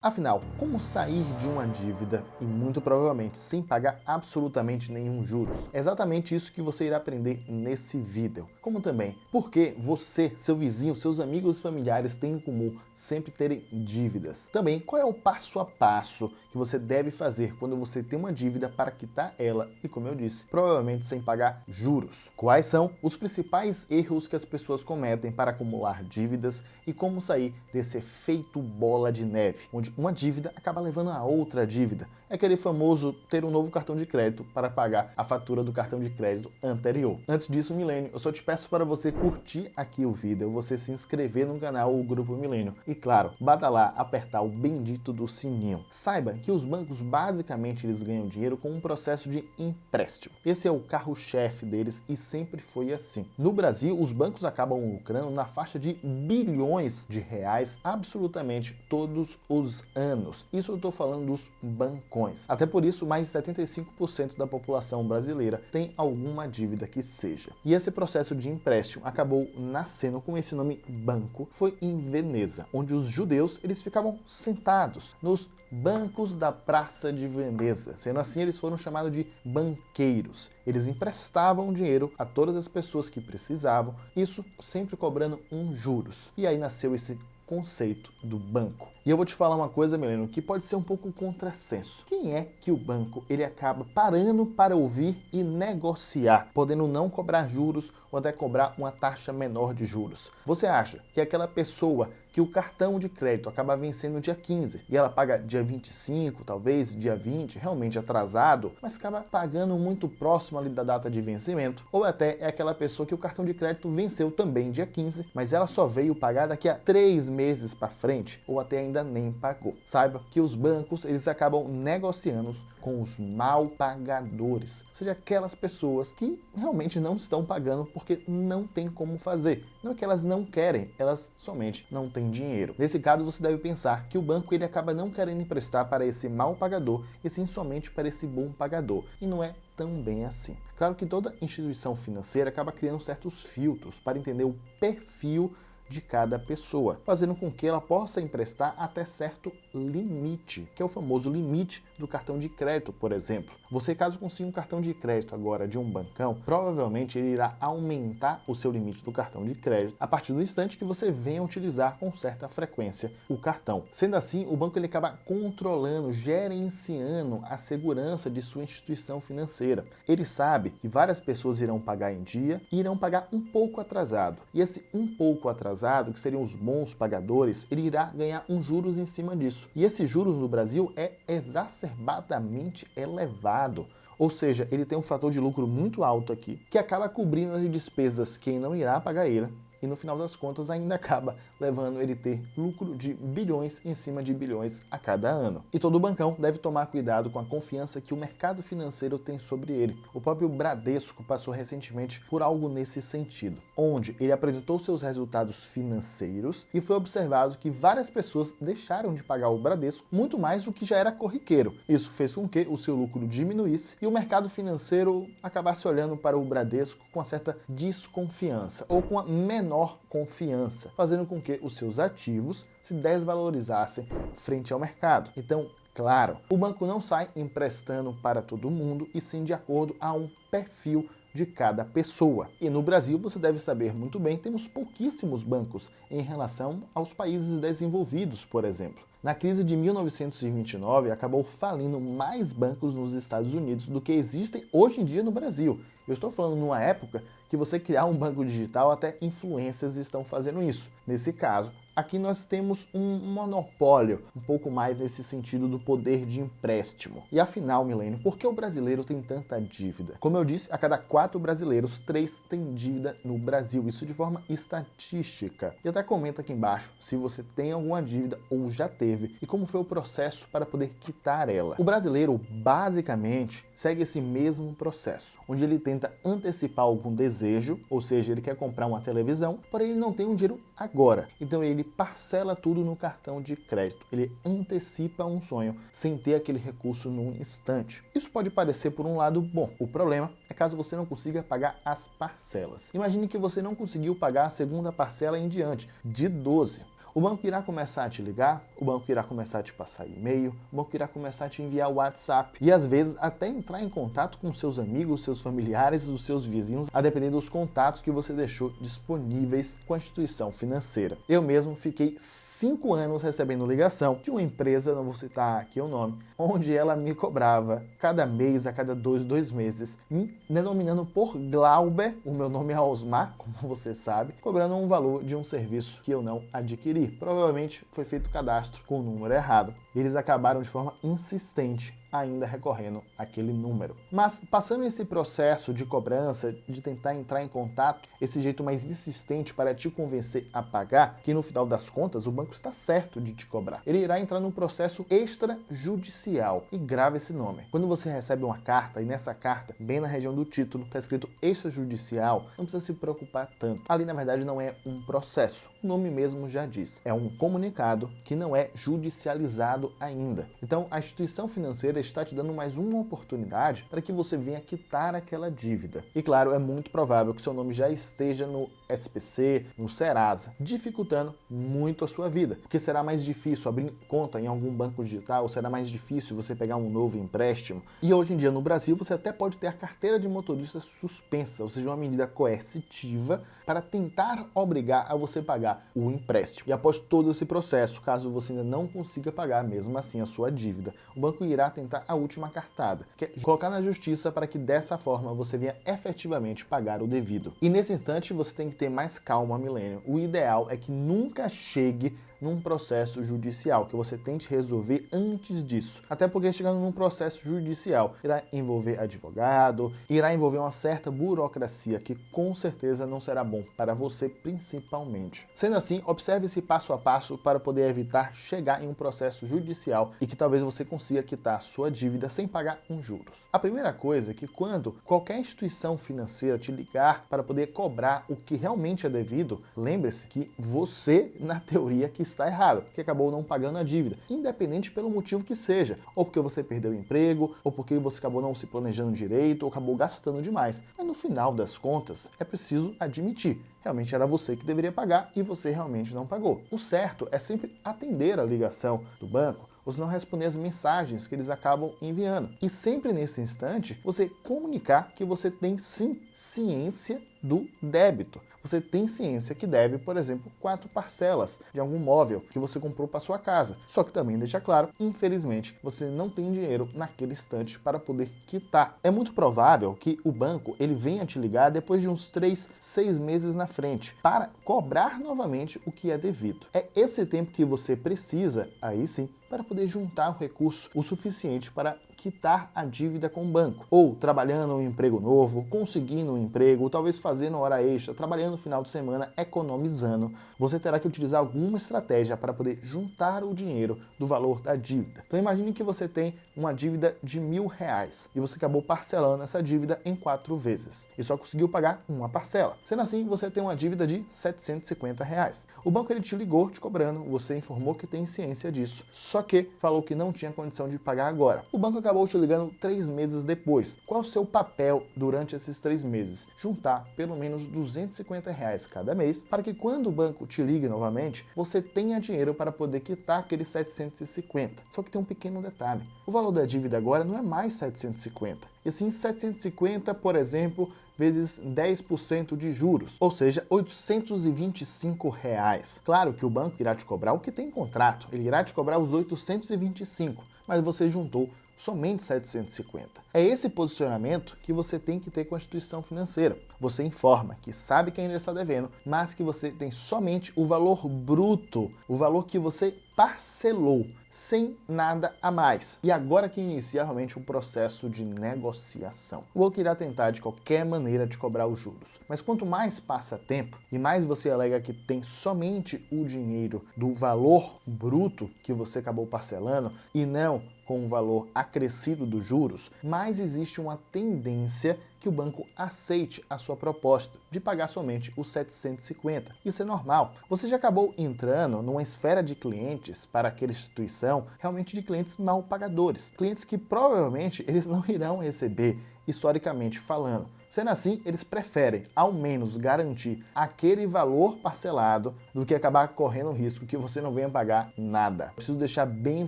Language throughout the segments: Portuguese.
Afinal, como sair de uma dívida e muito provavelmente sem pagar absolutamente nenhum juros? É exatamente isso que você irá aprender nesse vídeo. Como também, por que você, seu vizinho, seus amigos e familiares têm em comum sempre terem dívidas? Também, qual é o passo a passo que você deve fazer quando você tem uma dívida para quitar ela e, como eu disse, provavelmente sem pagar juros? Quais são os principais erros que as pessoas cometem para acumular dívidas e como sair desse efeito bola de neve, onde uma dívida acaba levando a outra dívida? É aquele famoso ter um novo cartão de crédito para pagar a fatura do cartão de crédito anterior. Antes disso, Milênio, eu só te peço para você curtir aqui o vídeo, você se inscrever no canal ou Grupo Milênio e, claro, bata lá, apertar o bendito do sininho. Saiba que os bancos basicamente eles ganham dinheiro com um processo de empréstimo. Esse é o carro-chefe deles e sempre foi assim. No Brasil, os bancos acabam lucrando na faixa de bilhões de reais absolutamente todos os anos. Isso eu estou falando dos bancões. Até por isso, mais de 75% da população brasileira tem alguma dívida que seja. E esse processo de empréstimo acabou nascendo com esse nome banco. Foi em Veneza, onde os judeus eles ficavam sentados nos bancos da Praça de Veneza. Sendo assim, eles foram chamados de banqueiros. Eles emprestavam dinheiro a todas as pessoas que precisavam, isso sempre cobrando juros. E aí nasceu esse conceito do banco. E eu vou te falar uma coisa, Milênio, que pode ser um pouco contrassenso. Quem é que o banco ele acaba parando para ouvir e negociar, podendo não cobrar juros ou até cobrar uma taxa menor de juros? Você acha que aquela pessoa que o cartão de crédito acaba vencendo no dia 15 e ela paga dia 25, talvez dia 20, realmente atrasado, mas acaba pagando muito próximo ali da data de vencimento, ou até é aquela pessoa que o cartão de crédito venceu também dia 15, mas ela só veio pagar daqui a 3 meses para frente, ou até ainda nem pagou. Saiba que os bancos eles acabam negociando com os mal pagadores, ou seja, aquelas pessoas que realmente não estão pagando porque não tem como fazer. Não é que elas não querem, elas somente não têm dinheiro. Nesse caso, você deve pensar que o banco ele acaba não querendo emprestar para esse mal pagador, e sim somente para esse bom pagador. E não é tão bem assim. Claro que toda instituição financeira acaba criando certos filtros para entender o perfil de cada pessoa, fazendo com que ela possa emprestar até certo limite, que é o famoso limite do cartão de crédito, por exemplo. Você, caso consiga um cartão de crédito agora de um bancão, provavelmente ele irá aumentar o seu limite do cartão de crédito a partir do instante que você venha utilizar com certa frequência o cartão. Sendo assim, o banco ele acaba controlando, gerenciando a segurança de sua instituição financeira. Ele sabe que várias pessoas irão pagar em dia e irão pagar um pouco atrasado. E esse um pouco atrasado, que seriam os bons pagadores, ele irá ganhar juros em cima disso. E esse juros no Brasil é exacerbadamente elevado. Ou seja, ele tem um fator de lucro muito alto aqui, que acaba cobrindo as despesas quem não irá pagar ele, e no final das contas ainda acaba levando ele a ter lucro de bilhões em cima de bilhões a cada ano. E todo bancão deve tomar cuidado com a confiança que o mercado financeiro tem sobre ele. O próprio Bradesco passou recentemente por algo nesse sentido, onde ele apresentou seus resultados financeiros e foi observado que várias pessoas deixaram de pagar o Bradesco muito mais do que já era corriqueiro. Isso fez com que o seu lucro diminuísse e o mercado financeiro acabasse olhando para o Bradesco com uma certa desconfiança ou com a menor confiança, fazendo com que os seus ativos se desvalorizassem frente ao mercado. Então, claro, o banco não sai emprestando para todo mundo, e sim de acordo a um perfil de cada pessoa. E no Brasil, você deve saber muito bem, temos pouquíssimos bancos em relação aos países desenvolvidos, por exemplo. Na crise de 1929, acabou falindo mais bancos nos Estados Unidos do que existem hoje em dia no Brasil. Eu estou falando numa época que você criar um banco digital, até influencers estão fazendo isso. Nesse caso, aqui nós temos um monopólio, um pouco mais nesse sentido do poder de empréstimo. E afinal, Milênio, por que o brasileiro tem tanta dívida? Como eu disse, a cada 4 brasileiros, 3 têm dívida no Brasil, isso de forma estatística. E até comenta aqui embaixo se você tem alguma dívida ou já teve e como foi o processo para poder quitar ela. O brasileiro, basicamente, segue esse mesmo processo, onde ele tenta antecipar algum desejo, ou seja, ele quer comprar uma televisão, porém ele não tem um dinheiro agora. Então ele parcela tudo no cartão de crédito. Ele antecipa um sonho sem ter aquele recurso num instante. Isso pode parecer por um lado bom. O problema é caso você não consiga pagar as parcelas. Imagine que você não conseguiu pagar a segunda parcela em diante, de 12. O banco irá começar a te ligar, o banco irá começar a te passar e-mail, o banco irá começar a te enviar WhatsApp e às vezes até entrar em contato com seus amigos, seus familiares, os seus vizinhos, a depender dos contatos que você deixou disponíveis com a instituição financeira. Eu mesmo fiquei 5 anos recebendo ligação de uma empresa, não vou citar aqui o nome, onde ela me cobrava cada mês, a cada 2 meses, me denominando por Glauber, o meu nome é Osmar, como você sabe, cobrando um valor de um serviço que eu não adquiri. Provavelmente foi feito o cadastro com o número errado. Eles acabaram de forma insistente ainda recorrendo àquele número. Mas passando esse processo de cobrança, de tentar entrar em contato, esse jeito mais insistente para te convencer a pagar, que no final das contas o banco está certo de te cobrar. Ele irá entrar num processo extrajudicial, e grave esse nome. Quando você recebe uma carta, e nessa carta, bem na região do título, está escrito extrajudicial, não precisa se preocupar tanto. Ali na verdade não é um processo, o nome mesmo já diz. É um comunicado que não é judicializado ainda. Então a instituição financeira está te dando mais uma oportunidade para que você venha quitar aquela dívida. E claro, é muito provável que seu nome já esteja no SPC, no Serasa, dificultando muito a sua vida, porque será mais difícil abrir conta em algum banco digital, será mais difícil você pegar um novo empréstimo. E hoje em dia no Brasil você até pode ter a carteira de motorista suspensa, ou seja, uma medida coercitiva para tentar obrigar a você pagar o empréstimo. E após todo esse processo, caso você ainda não consiga pagar mesmo assim a sua dívida, o banco irá tentar a última cartada, que é colocar na justiça para que dessa forma você venha efetivamente pagar o devido. E nesse instante você tem que ter mais calma, Milênio. O ideal é que nunca chegue num processo judicial, que você tente resolver antes disso. Até porque chegando num processo judicial, irá envolver advogado, irá envolver uma certa burocracia que com certeza não será bom para você principalmente. Sendo assim, observe esse passo a passo para poder evitar chegar em um processo judicial e que talvez você consiga quitar a sua dívida sem pagar juros. A primeira coisa é que quando qualquer instituição financeira te ligar para poder cobrar o que realmente é devido, lembre-se que você, na teoria, que está errado, que acabou não pagando a dívida, independente pelo motivo que seja, ou porque você perdeu o emprego, ou porque você acabou não se planejando direito, ou acabou gastando demais. Mas no final das contas, é preciso admitir, realmente era você que deveria pagar e você realmente não pagou. O certo é sempre atender a ligação do banco, ou se não responder as mensagens que eles acabam enviando. E sempre nesse instante, você comunicar que você tem sim ciência do débito. Você tem ciência que deve, por exemplo, 4 parcelas de algum móvel que você comprou para sua casa. Só que também deixa claro, infelizmente, você não tem dinheiro naquele instante para poder quitar. É muito provável que o banco ele venha te ligar depois de uns 3, 6 meses na frente para cobrar novamente o que é devido. É esse tempo que você precisa, aí sim, para poder juntar o recurso o suficiente para quitar a dívida com o banco, ou trabalhando um emprego novo, conseguindo um emprego, ou talvez fazendo hora extra, trabalhando no final de semana, economizando. Você terá que utilizar alguma estratégia para poder juntar o dinheiro do valor da dívida. Então imagine que você tem uma dívida de R$1.000 e você acabou parcelando essa dívida em 4 vezes e só conseguiu pagar uma parcela. Sendo assim, você tem uma dívida de R$750. O banco ele te ligou te cobrando, você informou que tem ciência disso, só que falou que não tinha condição de pagar agora. O banco acabou te ligando 3 meses depois. Qual o seu papel durante esses 3 meses? Juntar pelo menos R$250 cada mês para que quando o banco te ligue novamente, você tenha dinheiro para poder quitar aqueles 750. Só que tem um pequeno detalhe. O valor da dívida agora não é mais 750. E sim 750, por exemplo, vezes 10% de juros, ou seja, R$825. Claro que o banco irá te cobrar o que tem em contrato, ele irá te cobrar os 825, mas você juntou somente 750. É esse posicionamento que você tem que ter com a instituição financeira. Você informa que sabe que ainda está devendo, mas que você tem somente o valor bruto, o valor que você parcelou, sem nada a mais. E agora que inicia realmente um processo de negociação. O banco irá tentar de qualquer maneira te cobrar os juros. Mas quanto mais passa tempo e mais você alega que tem somente o dinheiro do valor bruto que você acabou parcelando e não com o valor acrescido dos juros, mais existe uma tendência que o banco aceite a sua proposta de pagar somente os 750. Isso é normal. Você já acabou entrando numa esfera de clientes para aquela instituição, realmente de clientes mal pagadores. Clientes que provavelmente eles não irão receber, historicamente falando, Sendo assim, eles preferem, ao menos, garantir aquele valor parcelado do que acabar correndo o risco que você não venha pagar nada. Preciso deixar bem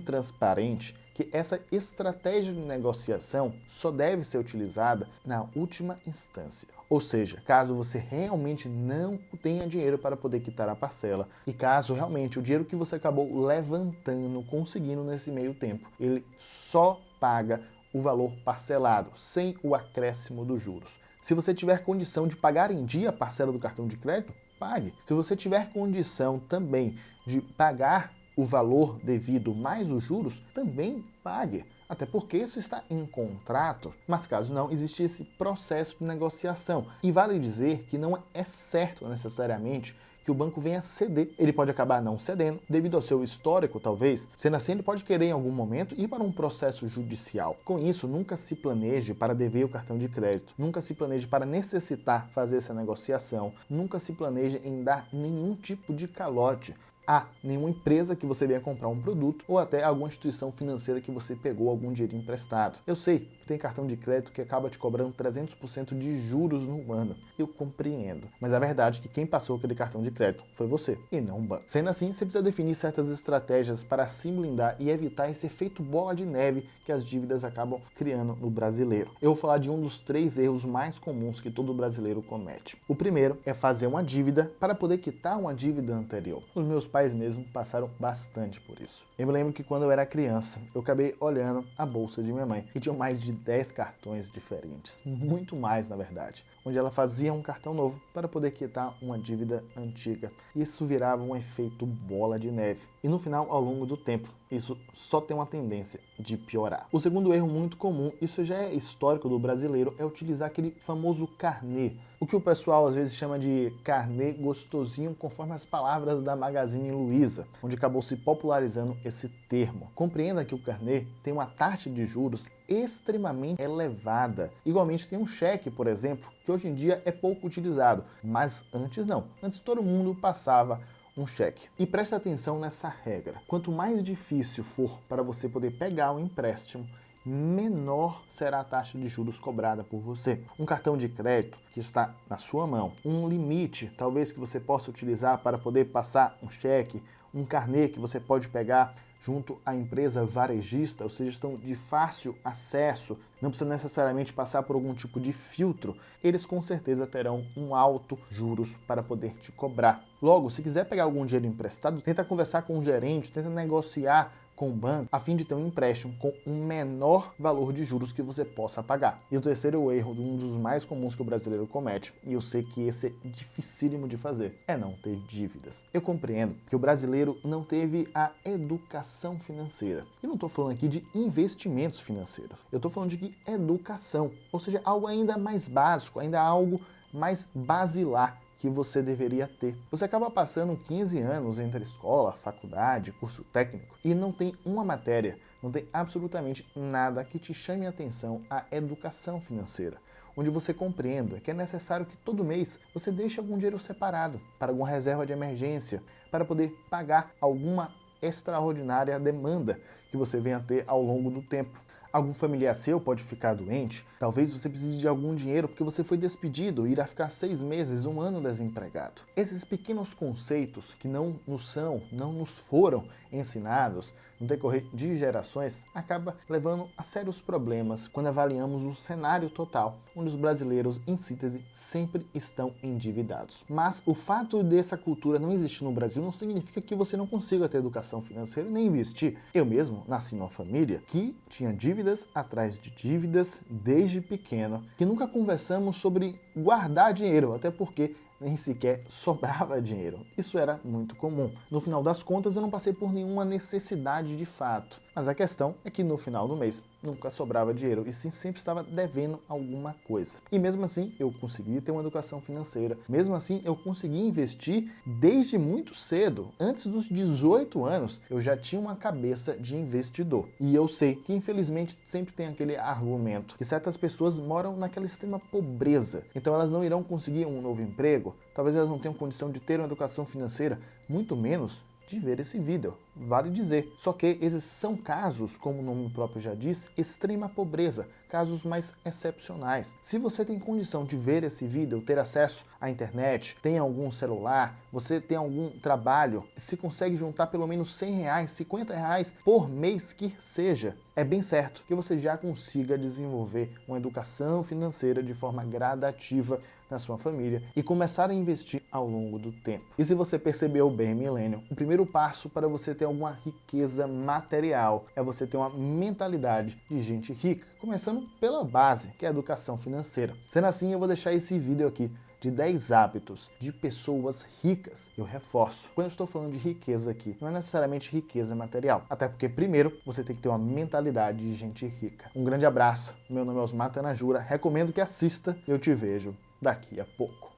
transparente que essa estratégia de negociação só deve ser utilizada na última instância. Ou seja, caso você realmente não tenha dinheiro para poder quitar a parcela e caso realmente o dinheiro que você acabou levantando, conseguindo nesse meio tempo, ele só paga o valor parcelado, sem o acréscimo dos juros. Se você tiver condição de pagar em dia a parcela do cartão de crédito, pague. Se você tiver condição também de pagar o valor devido mais os juros, também pague. Até porque isso está em contrato, mas caso não, existe esse processo de negociação. E vale dizer que não é certo necessariamente que o banco venha ceder. Ele pode acabar não cedendo, devido ao seu histórico, talvez. Sendo assim, ele pode querer em algum momento ir para um processo judicial. Com isso, nunca se planeje para dever o cartão de crédito. Nunca se planeje para necessitar fazer essa negociação. Nunca se planeje em dar nenhum tipo de calote a nenhuma empresa que você venha comprar um produto ou até alguma instituição financeira que você pegou algum dinheiro emprestado. Eu sei que tem cartão de crédito que acaba te cobrando 300% de juros no ano. Eu compreendo. Mas a verdade é que quem passou aquele cartão de crédito foi você e não o banco. Sendo assim, você precisa definir certas estratégias para se blindar e evitar esse efeito bola de neve que as dívidas acabam criando no brasileiro. Eu vou falar de um dos 3 erros mais comuns que todo brasileiro comete. O primeiro é fazer uma dívida para poder quitar uma dívida anterior. Os meus pais mesmo passaram bastante por isso. Eu me lembro que quando eu era criança, eu acabei olhando a bolsa de minha mãe e tinha mais de 10 cartões diferentes, muito mais na verdade, onde ela fazia um cartão novo para poder quitar uma dívida antiga. Isso virava um efeito bola de neve. E no final, ao longo do tempo, isso só tem uma tendência de piorar. O segundo erro muito comum, isso já é histórico do brasileiro, é utilizar aquele famoso carnê. O que o pessoal às vezes chama de carnê gostosinho, conforme as palavras da Magazine Luiza, onde acabou se popularizando esse termo. Compreenda que o carnê tem uma taxa de juros extremamente elevada. Igualmente tem um cheque, por exemplo, que hoje em dia é pouco utilizado, mas antes não. Antes todo mundo passava um cheque. E preste atenção nessa regra. Quanto mais difícil for para você poder pegar um empréstimo, menor será a taxa de juros cobrada por você. Um cartão de crédito que está na sua mão, um limite talvez que você possa utilizar para poder passar um cheque, um carnê que você pode pegar junto à empresa varejista, ou seja, estão de fácil acesso, não precisa necessariamente passar por algum tipo de filtro, eles com certeza terão um alto juros para poder te cobrar. Logo, se quiser pegar algum dinheiro emprestado, tenta conversar com o gerente, tenta negociar com o banco, a fim de ter um empréstimo com um menor valor de juros que você possa pagar. E o terceiro erro, um dos mais comuns que o brasileiro comete, e eu sei que esse é dificílimo de fazer, é não ter dívidas. Eu compreendo que o brasileiro não teve a educação financeira. Eu não estou falando aqui de investimentos financeiros, eu estou falando de educação, ou seja, algo ainda mais básico, ainda algo mais basilar que você deveria ter. Você acaba passando 15 anos entre escola, faculdade, curso técnico e não tem uma matéria, não tem absolutamente nada que te chame a atenção à educação financeira, onde você compreenda que é necessário que todo mês você deixe algum dinheiro separado para alguma reserva de emergência, para poder pagar alguma extraordinária demanda que você venha a ter ao longo do tempo. Algum familiar seu pode ficar doente, talvez você precise de algum dinheiro porque você foi despedido e irá ficar 6 meses, 1 ano desempregado. Esses pequenos conceitos que não nos foram ensinados no decorrer de gerações, acaba levando a sérios problemas quando avaliamos o cenário total, onde os brasileiros, em síntese, sempre estão endividados. Mas o fato dessa cultura não existir no Brasil não significa que você não consiga ter educação financeira nem investir. Eu mesmo nasci numa família que tinha dívidas atrás de dívidas desde pequeno, que nunca conversamos sobre guardar dinheiro, até porque nem sequer sobrava dinheiro. Isso era muito comum. No final das contas, eu não passei por nenhuma necessidade de fato. Mas a questão é que no final do mês nunca sobrava dinheiro e sim sempre estava devendo alguma coisa. E mesmo assim eu consegui ter uma educação financeira. Mesmo assim eu consegui investir desde muito cedo. Antes dos 18 anos eu já tinha uma cabeça de investidor. E eu sei que infelizmente sempre tem aquele argumento que certas pessoas moram naquela extrema pobreza. Então elas não irão conseguir um novo emprego. Talvez elas não tenham condição de ter uma educação financeira, muito menos de ver esse vídeo. vale dizer. Só que esses são casos, como o nome próprio já diz, extrema pobreza, casos mais excepcionais. Se você tem condição de ver esse vídeo, ter acesso à internet, tem algum celular, você tem algum trabalho, se consegue juntar pelo menos R$100, R$50 por mês que seja, é bem certo que você já consiga desenvolver uma educação financeira de forma gradativa na sua família e começar a investir ao longo do tempo. E se você percebeu bem, Millennial, o primeiro passo para você ter alguma riqueza material é você ter uma mentalidade de gente rica, começando pela base, que é a educação financeira. Sendo assim, eu vou deixar esse vídeo aqui de 10 hábitos de pessoas ricas. Eu reforço, quando eu estou falando de riqueza aqui, não é necessariamente riqueza material. Até porque, primeiro, você tem que ter uma mentalidade de gente rica. Um grande abraço, meu nome é Osmar Tanajura, recomendo que assista e eu te vejo daqui a pouco.